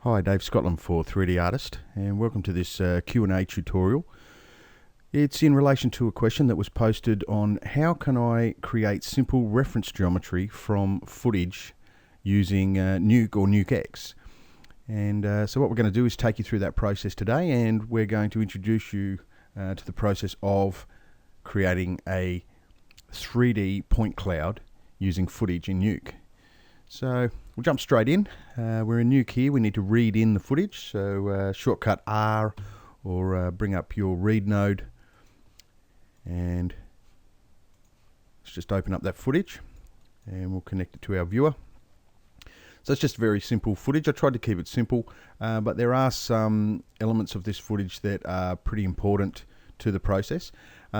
Hi, Dave Scotland for 3D Artist, and welcome to this Q&A tutorial. It's in relation to a question that was posted on how can I create simple reference geometry from footage using Nuke or Nuke X. And so what we're going to do is take you through that process today, and we're going to introduce you to the process of creating a 3D point cloud using footage in Nuke. So we'll jump straight in. We're in Nuke here. We need to read in the footage. So shortcut R, or bring up your read node, and let's just open up that footage, and we'll connect it to our viewer. So it's just very simple footage. I tried to keep it simple, but there are some elements of this footage that are pretty important to the process.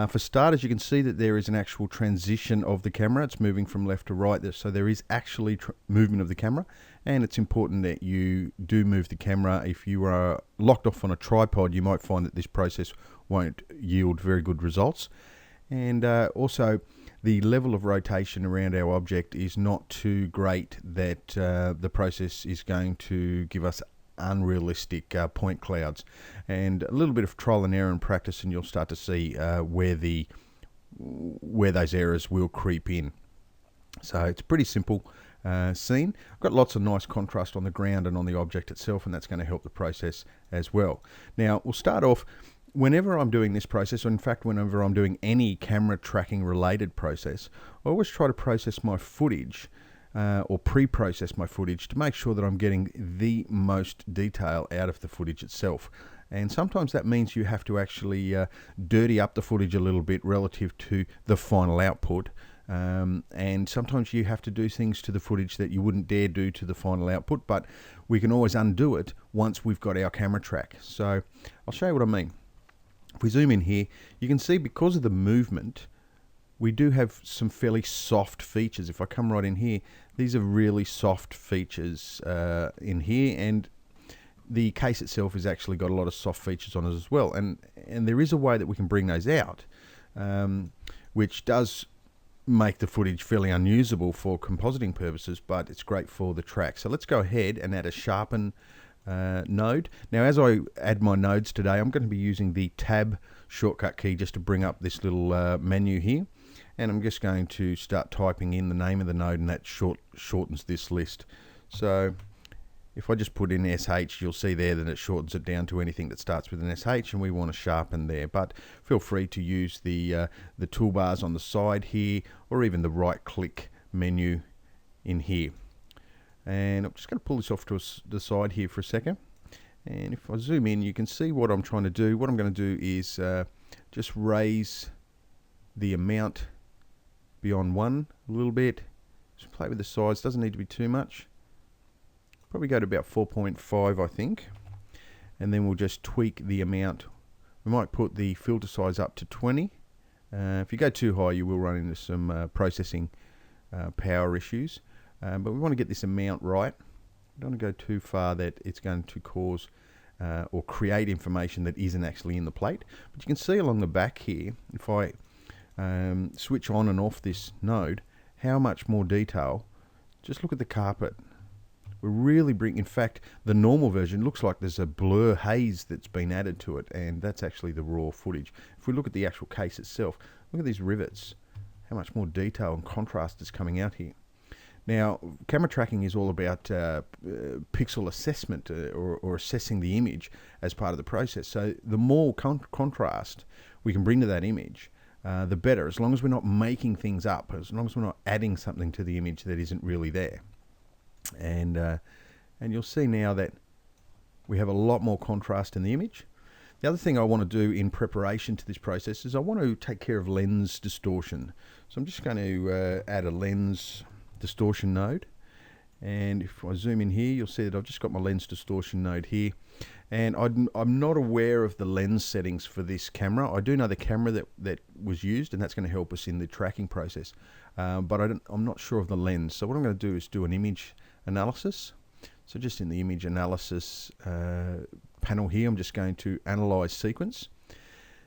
For starters, you can see that there is an actual transition of the camera. It's moving from left to right, so there is actually movement of the camera, and it's important that you do move the camera. If you are locked off on a tripod, you might find that this process won't yield very good results. And also, the level of rotation around our object is not too great that the process is going to give us unrealistic point clouds. And a little bit of trial and error and practice, and you'll start to see where those errors will creep in. So it's a pretty simple scene. I've got lots of nice contrast on the ground and on the object itself, and that's going to help the process as well. Now we'll start off. Whenever I'm doing this process, or in fact whenever I'm doing any camera tracking related process, I always try to process my footage or pre-process my footage to make sure that I'm getting the most detail out of the footage itself. And sometimes that means you have to actually dirty up the footage a little bit relative to the final output. And sometimes you have to do things to the footage that you wouldn't dare do to the final output, but we can always undo it once we've got our camera track. So I'll show you what I mean. If we zoom in here, you can see because of the movement, we do have some fairly soft features. If I come right in here, these are really soft features in here, and the case itself has actually got a lot of soft features on it as well. And there is a way that we can bring those out, which does make the footage fairly unusable for compositing purposes, but it's great for the track. So let's go ahead and add a sharpen node. Now as I add my nodes today, I'm going to be using the tab shortcut key just to bring up this little menu here, and I'm just going to start typing in the name of the node, and that shortens this list. So if I just put in SH, you'll see there that it shortens it down to anything that starts with an SH, and we want to sharpen there. But feel free to use the toolbars on the side here, or even the right click menu in here. And I'm just going to pull this off to the side here for a second, and if I zoom in, you can see what I'm trying to do. What I'm going to do is just raise the amount beyond 1 a little bit. Just play with the size, doesn't need to be too much. Probably go to about 4.5, I think, and then we'll just tweak the amount. We might put the filter size up to 20. If you go too high, you will run into some processing power issues. But we want to get this amount right. We don't want to go too far that it's going to cause or create information that isn't actually in the plate. But you can see along the back here, if I switch on and off this node, how much more detail. Just look at the carpet. We're really in fact, the normal version looks like there's a blur haze that's been added to it, and that's actually the raw footage. If we look at the actual case itself, look at these rivets, how much more detail and contrast is coming out here. Now, camera tracking is all about pixel assessment or assessing the image as part of the process. So the more contrast we can bring to that image, the better, as long as we're not making things up, as long as we're not adding something to the image that isn't really there. And you'll see now that we have a lot more contrast in the image. The other thing I want to do in preparation to this process is I want to take care of lens distortion. So I'm just going to add a lens distortion node, and if I zoom in here, you'll see that I've just got my lens distortion node here, and I'm not aware of the lens settings for this camera. I do know the camera that was used, and that's going to help us in the tracking process, but I'm not sure of the lens. So what I'm going to do is do an image analysis. So just in the image analysis panel here, I'm just going to analyze sequence.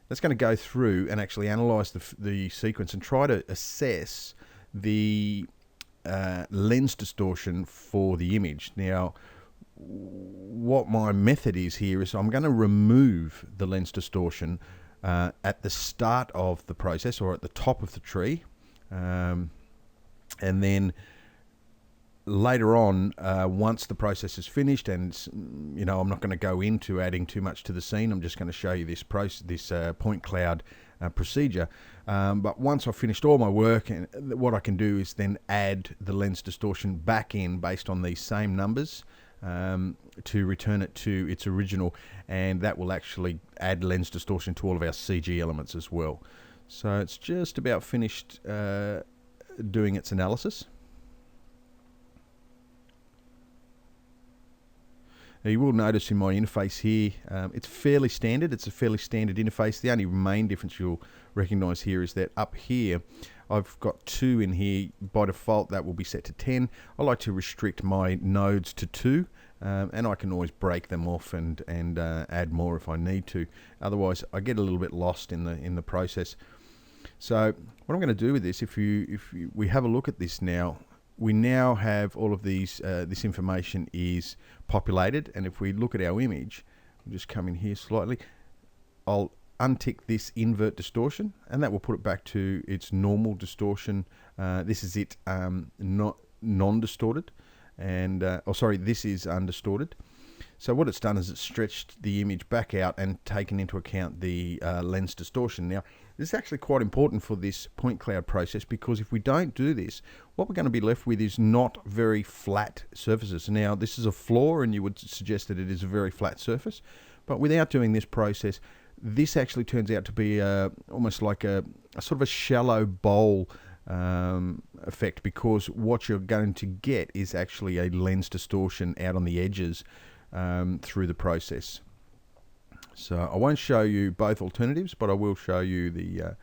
That's going to go through and actually analyze the sequence and try to assess the lens distortion for the image. Now, what my method is here is I'm going to remove the lens distortion at the start of the process, or at the top of the tree, and then later on, once the process is finished, and I'm not going to go into adding too much to the scene. I'm just going to show you this point cloud procedure. But once I've finished all my work, and what I can do is then add the lens distortion back in based on these same numbers to return it to its original, and that will actually add lens distortion to all of our CG elements as well. So it's just about finished doing its analysis. Now you will notice in my interface here, it's fairly standard. It's a fairly standard interface. The only main difference you'll recognize here is that up here, I've got 2 in here. By default, that will be set to 10. I like to restrict my nodes to 2, and I can always break them off and add more if I need to. Otherwise, I get a little bit lost in the process. So what I'm going to do with this, if we have a look at this now, we now have all of these, this information is populated, and if we look at our image, I'll just come in here slightly, I'll untick this invert distortion, and that will put it back to its normal distortion. This is it, not non-distorted, and this is undistorted. So what it's done is it's stretched the image back out and taken into account the lens distortion. Now, this is actually quite important for this point cloud process, because if we don't do this, what we're going to be left with is not very flat surfaces. Now, this is a floor, and you would suggest that it is a very flat surface, but without doing this process, this actually turns out to be almost like a sort of a shallow bowl effect, because what you're going to get is actually a lens distortion out on the edges through the process. So I won't show you both alternatives, but I will show you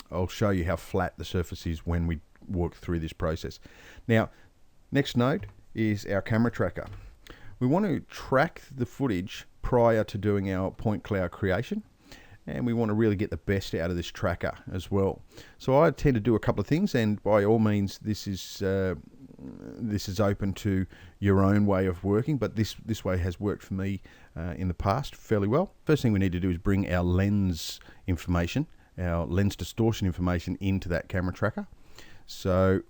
I'll show you how flat the surface is when we work through this process. Now, next node is our camera tracker. We want to track the footage prior to doing our point cloud creation, and we want to really get the best out of this tracker as well. So I tend to do a couple of things, and by all means, this is open to your own way of working, but this way has worked for me in the past fairly well. First thing we need to do is bring our lens information, our lens distortion information, into that camera tracker. So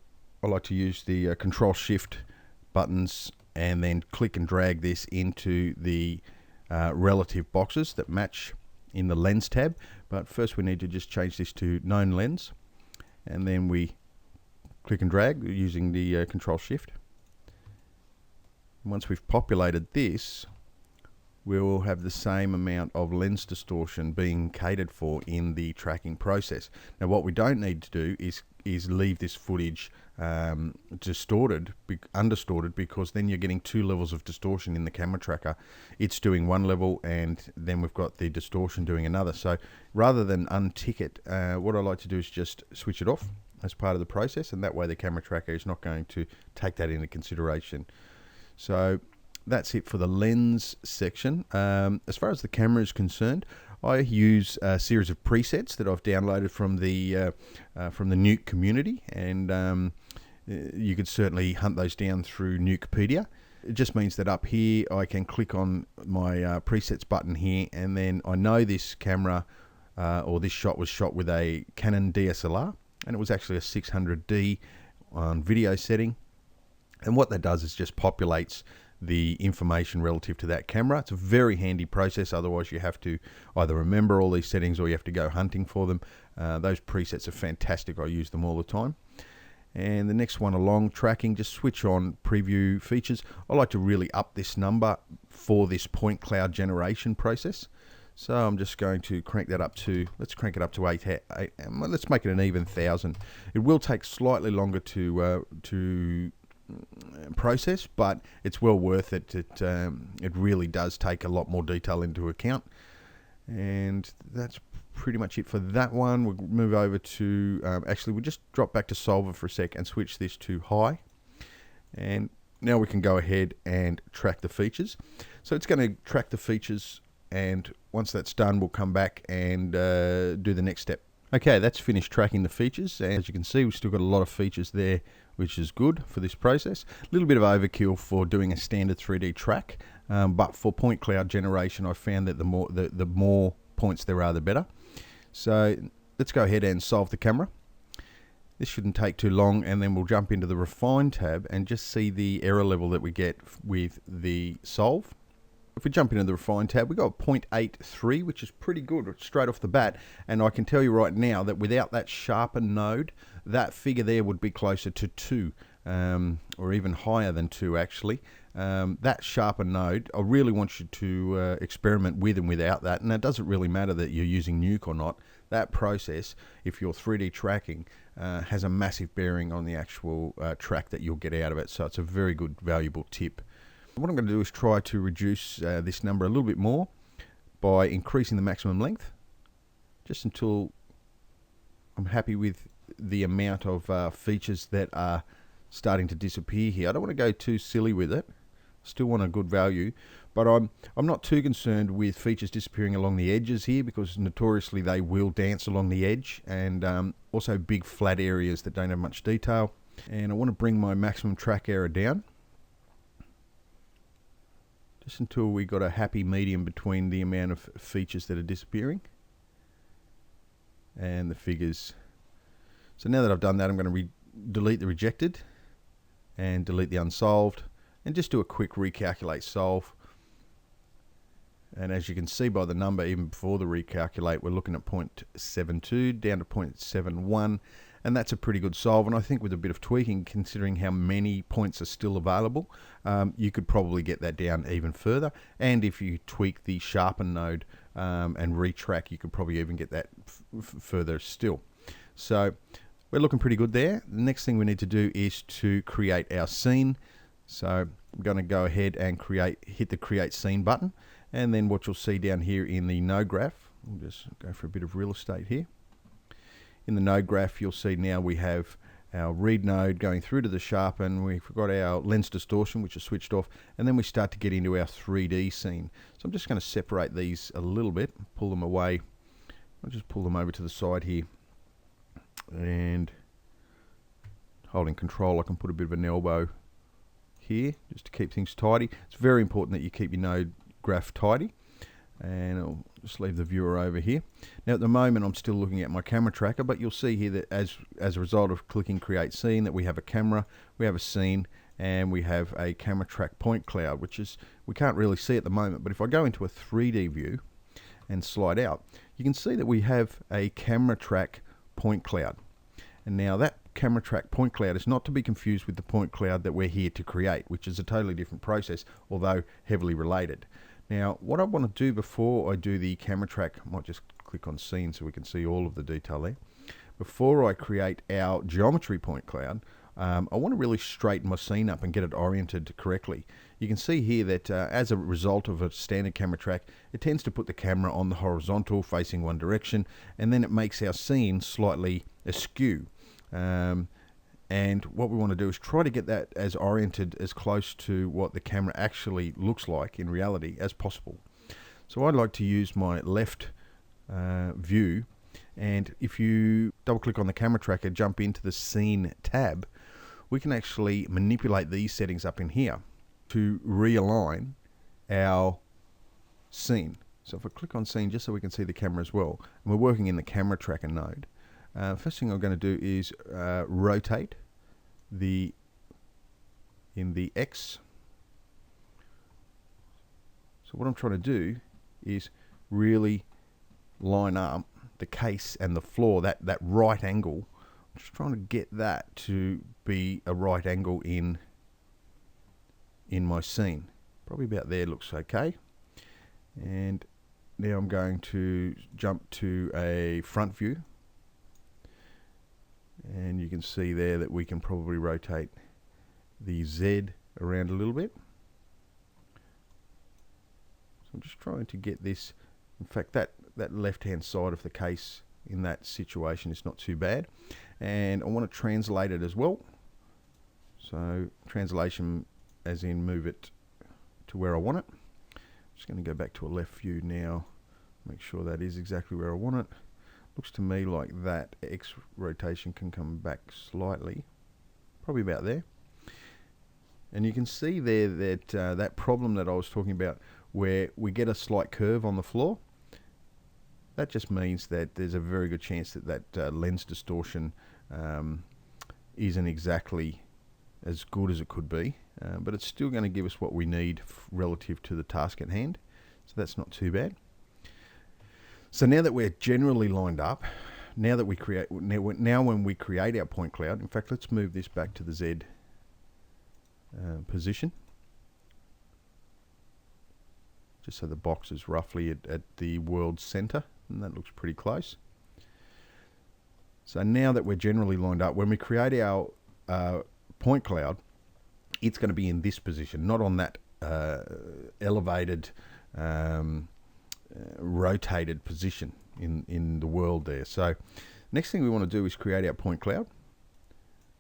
I like to use the Control-Shift buttons and then click and drag this into the relative boxes that match in the lens tab. But first we need to just change this to known lens, and then we click and drag using the Control-Shift. Once we've populated this, we will have the same amount of lens distortion being catered for in the tracking process. Now, what we don't need to do is leave this footage undistorted, because then you're getting 2 levels of distortion in the camera tracker. It's doing one level, and then we've got the distortion doing another. So rather than untick it, what I like to do is just switch it off as part of the process, and that way the camera tracker is not going to take that into consideration. So that's it for the lens section. As far as the camera is concerned, I use a series of presets that I've downloaded from the Nuke community, and you could certainly hunt those down through Nukepedia. It just means that up here I can click on my presets button here, and then I know this camera or this shot was shot with a Canon DSLR, and it was actually a 600D on video setting. And what that does is just populates the information relative to that camera. It's a very handy process, otherwise you have to either remember all these settings or you have to go hunting for them. Those presets are fantastic. I use them all the time. And the next one along, tracking, just switch on preview features. I like to really up this number for this point cloud generation process. So I'm just going to crank that up to, let's crank it up to 8, let's make it an even 1000. It will take slightly longer to process, but it's well worth it. It really does take a lot more detail into account. And that's pretty much it for that one. We'll move over to, actually we'll just drop back to Solver for a sec and switch this to high. And now we can go ahead and track the features. So it's going to track the features, and once that's done, we'll come back and do the next step. Okay, that's finished tracking the features, and as you can see, we've still got a lot of features there, which is good for this process. A little bit of overkill for doing a standard 3D track, but for point cloud generation, I found that the more points there are, the better. So let's go ahead and solve the camera. This shouldn't take too long, and then we'll jump into the Refine tab and just see the error level that we get with the solve. If we jump into the Refine tab, we got 0.83, which is pretty good straight off the bat. And I can tell you right now that without that sharpen node, that figure there would be closer to 2, or even higher than 2 actually. That sharpen node, I really want you to experiment with and without that. And it doesn't really matter that you're using Nuke or not. That process, if you're 3D tracking, has a massive bearing on the actual track that you'll get out of it. So it's a very good, valuable tip. What I'm going to do is try to reduce this number a little bit more by increasing the maximum length, just until I'm happy with the amount of features that are starting to disappear here. I don't want to go too silly with it. Still want a good value, but I'm not too concerned with features disappearing along the edges here, because notoriously they will dance along the edge, and also big flat areas that don't have much detail. And I want to bring my maximum track error down, just until we got a happy medium between the amount of features that are disappearing and the figures. So now that I've done that, I'm going to delete the rejected and delete the unsolved, and just do a quick recalculate solve. And as you can see by the number, even before the recalculate, we're looking at 0.72 down to 0.71, and that's a pretty good solve. And I think with a bit of tweaking, considering how many points are still available, you could probably get that down even further. And if you tweak the sharpen node and retrack, you could probably even get that further still. So we're looking pretty good there. The next thing we need to do is to create our scene. So I'm going to go ahead and hit the create scene button, and then what you'll see down here in the node graph, we'll just go for a bit of real estate here. In the node graph, you'll see now we have our read node going through to the sharpen. We've got our lens distortion, which is switched off, and then we start to get into our 3D scene. So I'm just going to separate these a little bit, pull them away. I'll just pull them over to the side here, and holding control, I can put a bit of an elbow here just to keep things tidy. It's very important that you keep your node graph tidy, and I'll just leave the viewer over here. Now at the moment I'm still looking at my camera tracker, but you'll see here that as a result of clicking create scene, that we have a camera, we have a scene, and we have a camera track point cloud, which is, we can't really see at the moment, but if I go into a 3D view and slide out, you can see that we have a camera track point cloud. And now that camera track point cloud is not to be confused with the point cloud that we're here to create, which is a totally different process, although heavily related. Now what I want to do before I do the camera track, I might just click on scene so we can see all of the detail there. Before I create our geometry point cloud, I want to really straighten my scene up and get it oriented correctly. You can see here that as a result of a standard camera track, it tends to put the camera on the horizontal facing one direction, and then it makes our scene slightly askew. And what we want to do is try to get that as oriented as close to what the camera actually looks like in reality as possible. So I'd like to use my left view, and if you double click on the camera tracker, jump into the scene tab, we can actually manipulate these settings up in here to realign our scene. So if I click on scene, just so we can see the camera as well, and we're working in the camera tracker node, first thing I'm going to do is rotate in the X. So what I'm trying to do is really line up the case and the floor, that right angle. I'm just trying to get that to be a right angle in my scene. Probably about there looks okay. And now I'm going to jump to a front view, and you can see there that we can probably rotate the Z around a little bit. So I'm just trying to get this, in fact that left hand side of the case in that situation is not too bad, and I want to translate it as well. So translation as in move it to where I want it. Just going to go back to a left view now, make sure that is exactly where I want it. Looks to me like that X rotation can come back slightly, probably about there. And you can see there that that problem that I was talking about, where we get a slight curve on the floor, that just means that there's a very good chance that that lens distortion isn't exactly as good as it could be, but it's still going to give us what we need relative to the task at hand, so that's not too bad. So now that we're generally lined up, now that we create, now when we create our point cloud, in fact, let's move this back to the Z position, just so the box is roughly at the world center, and that looks pretty close. So now that we're generally lined up, when we create our point cloud, it's going to be in this position, not on that elevated, rotated position in the world there. So next thing we want to do is create our point cloud.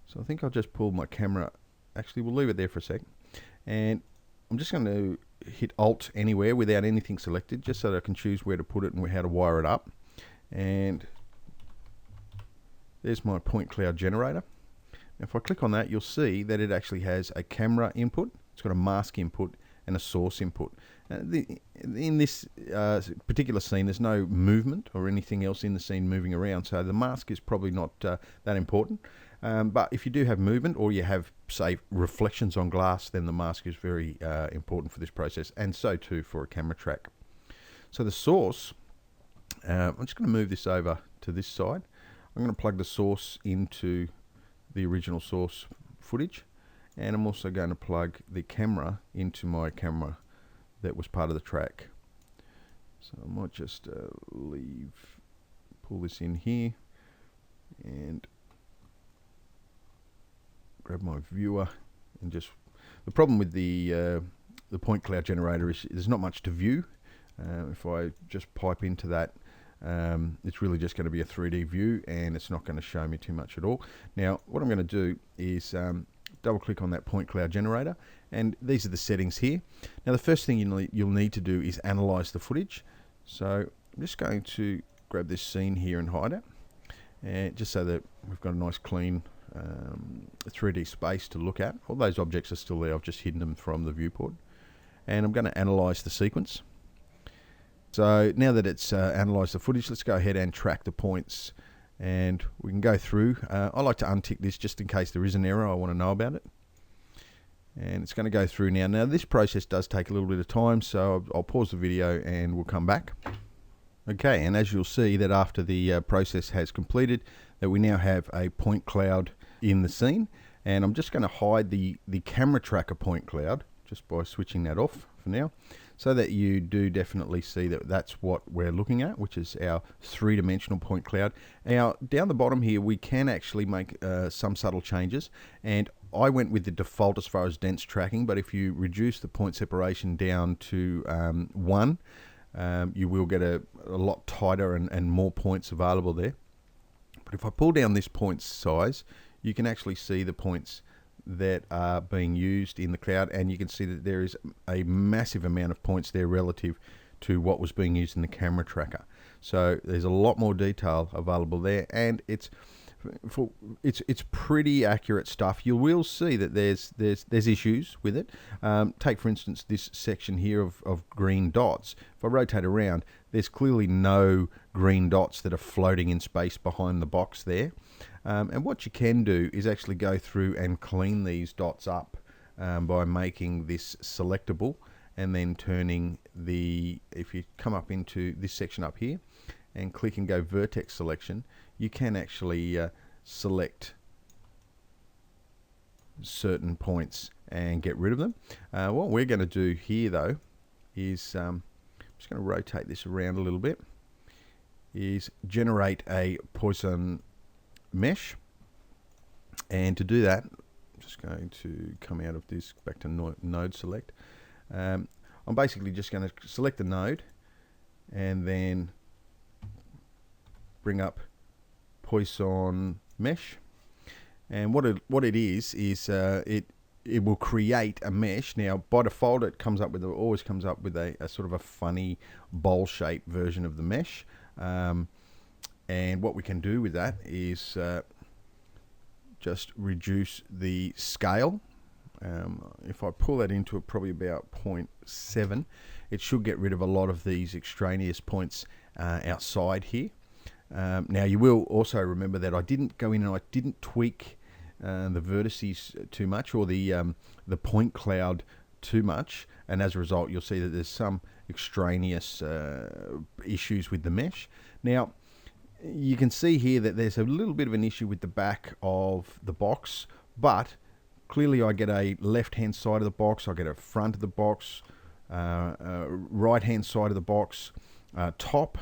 So I think I'll just pull my camera. Actually, we'll leave it there for a sec. And I'm just going to hit Alt anywhere without anything selected, just so that I can choose where to put it and how to wire it up. And there's my point cloud generator. If I click on that, you'll see that it actually has a camera input, it's got a mask input, and a source input. In this particular scene, there's no movement or anything else in the scene moving around, so the mask is probably not that important. But if you do have movement, or you have, say, reflections on glass, then the mask is very important for this process, and so too for a camera track. So the source, I'm just going to move this over to this side. I'm going to plug the source into the original source footage, and I'm also going to plug the camera into my camera that was part of the track. So I might just pull this in here and grab my viewer, and just, the problem with the point cloud generator is there's not much to view. If I just pipe into that, it's really just going to be a 3D view, and it's not going to show me too much at all. Now what I'm going to do is double click on that point cloud generator, and these are the settings here. Now the first thing you'll need to do is analyze the footage. So I'm just going to grab this scene here and hide it, and just so that we've got a nice clean 3D space to look at. All those objects are still there, I've just hidden them from the viewport, and I'm going to analyze the sequence. So now that it's analysed the footage, let's go ahead and track the points, and we can go through. I like to untick this just in case there is an error, I want to know about it. And it's going to go through now. Now this process does take a little bit of time, so I'll pause the video and we'll come back. Okay, and as you'll see that after the process has completed, that we now have a point cloud in the scene, and I'm just going to hide the camera tracker point cloud just by switching that off for now, so that you do definitely see that that's what we're looking at, which is our three-dimensional point cloud. Now down the bottom here we can actually make some subtle changes, and I went with the default as far as dense tracking, but if you reduce the point separation down to 1, you will get a lot tighter and more points available there. But if I pull down this point size, you can actually see the points that are being used in the cloud, and you can see that there is a massive amount of points there relative to what was being used in the camera tracker. So there's a lot more detail available there, and it's pretty accurate stuff. You will see that there's issues with it. Take for instance this section here of green dots. If I rotate around, there's clearly no green dots that are floating in space behind the box there. And what you can do is actually go through and clean these dots up by making this selectable, and then turning if you come up into this section up here and click and go vertex selection, you can actually select certain points and get rid of them. What we're going to do here though is, I'm just going to rotate this around a little bit, is generate a Poisson mesh. And to do that, I'm just going to come out of this, back to node select. I'm basically just going to select the node and then bring up Poisson mesh, and what it is it will create a mesh. Now by default it always comes up with a sort of a funny bowl shaped version of the mesh, and what we can do with that is just reduce the scale If I pull that into probably about 0.7, it should get rid of a lot of these extraneous points outside here. Now you will also remember that I didn't go in and I didn't tweak the vertices too much, or the point cloud too much, and as a result you'll see that there's some extraneous issues with the mesh. Now you can see here that there's a little bit of an issue with the back of the box, but clearly I get a left hand side of the box, I get a front of the box, right hand side of the box, top.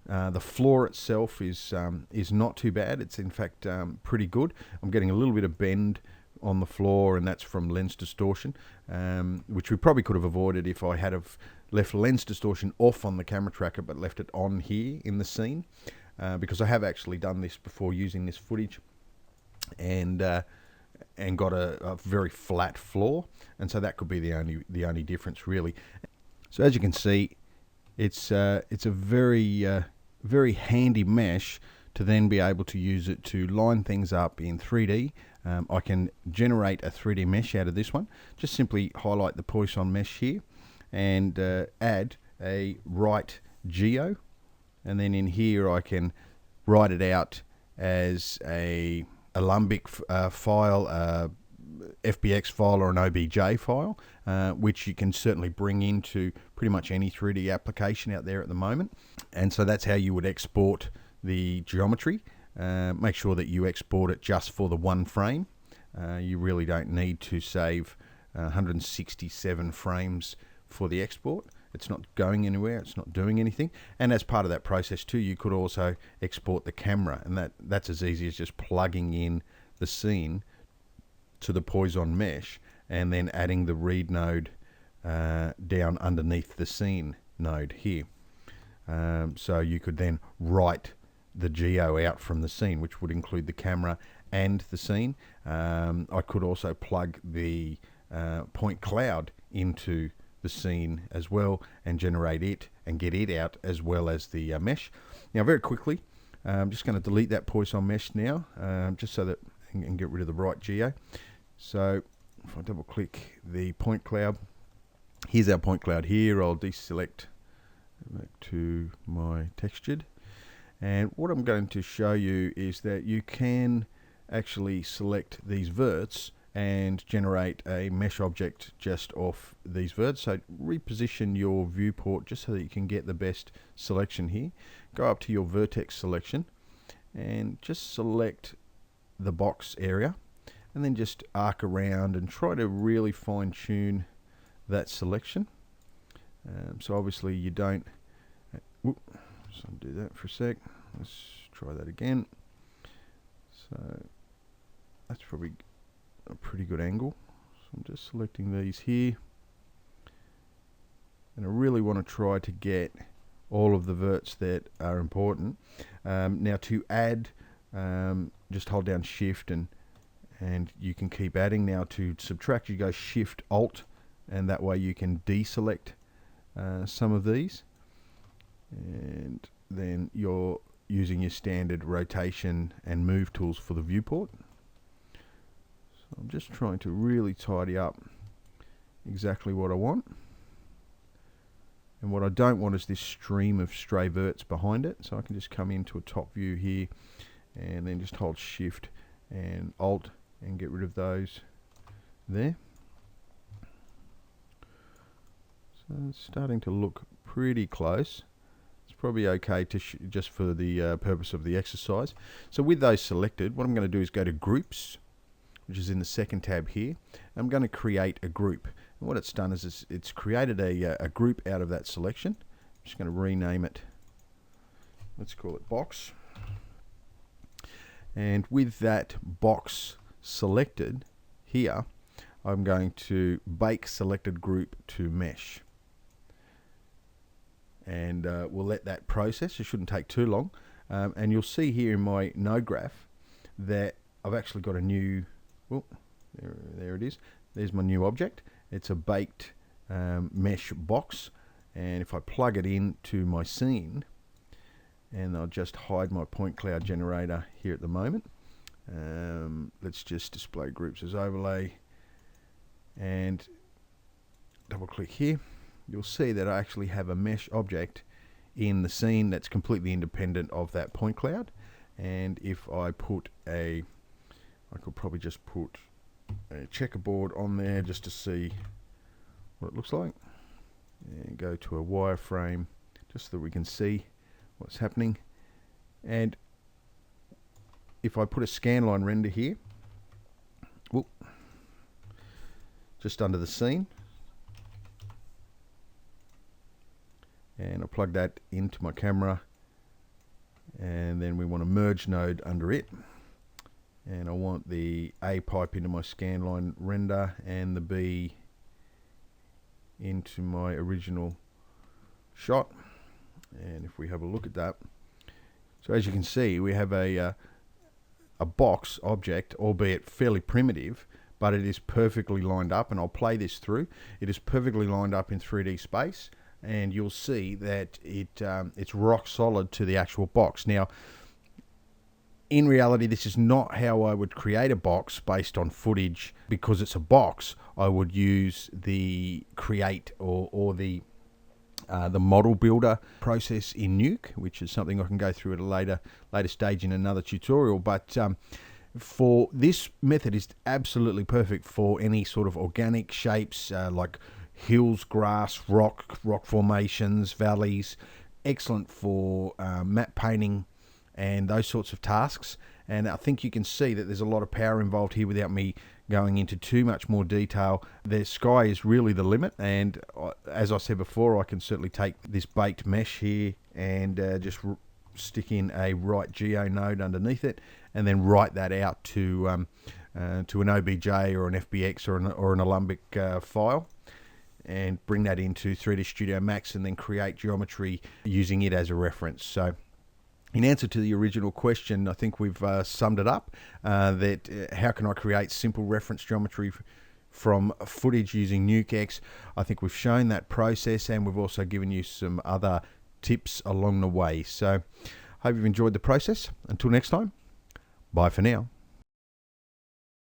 The floor itself is not too bad. It's in fact pretty good. I'm getting a little bit of bend on the floor, and that's from lens distortion, which we probably could have avoided if I had have left lens distortion off on the camera tracker but left it on here in the scene, because I have actually done this before using this footage, and got a very flat floor, and so that could be the only difference really. So as you can see, it's a very handy mesh to then be able to use it to line things up in 3D. I can generate a 3D mesh out of this one. Just simply highlight the Poisson mesh here and add a right geo, and then in here I can write it out as a Alembic file, FBX file, or an OBJ file, which you can certainly bring into pretty much any 3D application out there at the moment. And so that's how you would export the geometry. Make sure that you export it just for the one frame. You really don't need to save 167 frames for the export. It's not going anywhere, it's not doing anything. And as part of that process too, you could also export the camera, and that's as easy as just plugging in the scene to the Poisson mesh and then adding the read node down underneath the scene node here. So you could then write the geo out from the scene, which would include the camera and the scene. I could also plug the point cloud into the scene as well and generate it and get it out as well as the mesh. Now very quickly, I'm just going to delete that Poisson mesh now, just so that I can get rid of the right geo. So if I double click the point cloud, here's our point cloud here. I'll deselect back to my textured, and what I'm going to show you is that you can actually select these verts and generate a mesh object just off these verts. So reposition your viewport just so that you can get the best selection here. Go up to your vertex selection and just select the box area, and then just arc around and try to really fine tune that selection. So obviously you don't, let's undo that for a sec. Let's try that again. So that's probably a pretty good angle. So I'm just selecting these here, and I really want to try to get all of the verts that are important. Now to add, just hold down shift and you can keep adding. Now to subtract, you go shift alt, and that way you can deselect some of these, and then you're using your standard rotation and move tools for the viewport. So I'm just trying to really tidy up exactly what I want, and what I don't want is this stream of stray verts behind it. So I can just come into a top view here and then just hold shift and alt and get rid of those there. So it's starting to look pretty close. It's probably okay to just for the purpose of the exercise. So with those selected, what I'm going to do is go to groups, which is in the second tab here. I'm going to create a group, and what it's done is it's created a group out of that selection. I'm just going to rename it, let's call it box, and with that box selected here, I'm going to bake selected group to mesh, and we'll let that process. It shouldn't take too long, and you'll see here in my node graph that I've actually got a new, well, there it is. There's my new object. It's a baked mesh box, and if I plug it into my scene, and I'll just hide my point cloud generator here at the moment. Let's just display groups as overlay, and double click here, you'll see that I actually have a mesh object in the scene that's completely independent of that point cloud. And if I put I could probably just put a checkerboard on there just to see what it looks like, and go to a wireframe just so that we can see what's happening. And if I put a scanline render here, whoop, just under the scene, and I'll plug that into my camera, and then we want a merge node under it, and I want the A pipe into my scanline render and the B into my original shot. And if we have a look at that, so as you can see, we have a box object, albeit fairly primitive, but it is perfectly lined up, and I'll play this through. It is perfectly lined up in 3D space, and you'll see that it's rock solid to the actual box. Now, in reality, this is not how I would create a box based on footage. Because it's a box, I would use the create or the model builder process in Nuke, which is something I can go through at a later stage in another tutorial. But for this method is absolutely perfect for any sort of organic shapes, like hills, grass, rock formations, valleys. Excellent for map painting and those sorts of tasks. And I think you can see that there's a lot of power involved here without me going into too much more detail. The sky is really the limit, and as I said before, I can certainly take this baked mesh here and just stick in a right geo node underneath it, and then write that out to an OBJ or an FBX or an Alembic file, and bring that into 3D Studio Max, and then create geometry using it as a reference. So in answer to the original question, I think we've summed it up, that how can I create simple reference geometry from footage using Nuke. I think we've shown that process, and we've also given you some other tips along the way. So hope you've enjoyed the process. Until next time, bye for now.